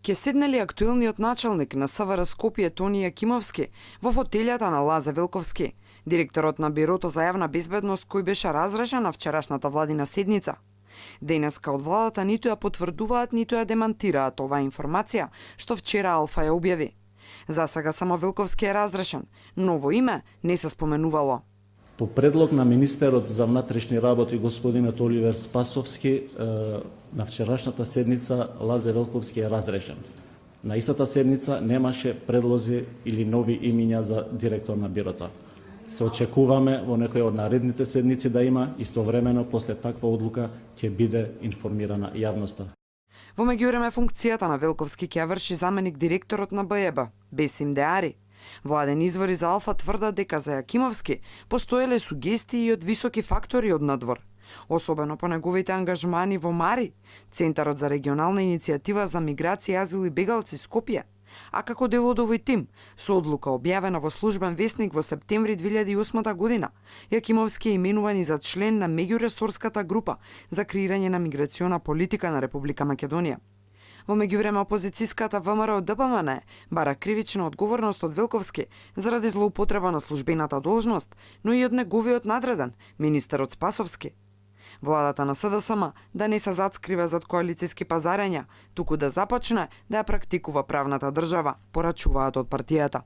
Ке седнели актуелниот началник на СВР Скопје Тони Јакимовски во фотелјата на Лазе Велковски, директорот на Бирото за јавна безбедност кој беше разрешен на вчерашната владина седница. Денеска од владата ниту ја потврдуваат, ниту ја демантираат оваа информација што вчера Алфа ја објави. За сега само Велковски е разрешен, ново име не се споменувало. По предлог на министерот за внатрешни работи господинот Оливер Спасовски, на вчерашната седница Лазе Велковски е разрешен. На истата седница немаше предлози или нови имиња за директор на бирото. Се очекуваме во некој од наредните седници да има, истовремено после таква одлука ќе биде информирана јавноста. Во меѓувреме функцијата на Велковски ќе ја врши заменик директорот на БЕБ, Бесим Деари. Владени извори за Алфа тврдат дека за Јакимовски постоеле сугестии и од високи фактори од надвор, особено по неговите ангажмани во МАРИ, Центарот за регионална иницијатива за миграција, азил и бегалци Скопје, а како дел од овој тим, со одлука објавена во службен весник во септември 2008 година, Јакимовски е именуван и за член на меѓуресорската група за креирање на миграциона политика на Република Македонија. Во меѓувреме опозицијската ВМРО ДПМН бара кривична одговорност од Велковски заради злоупотреба на службената должност, но и од неговиот надреден, министерот Спасовски. Владата на СДСМ да не се зацкрива зад коалицијски пазарења, туку да започне да ја практикува правната држава, порачуваат од партијата.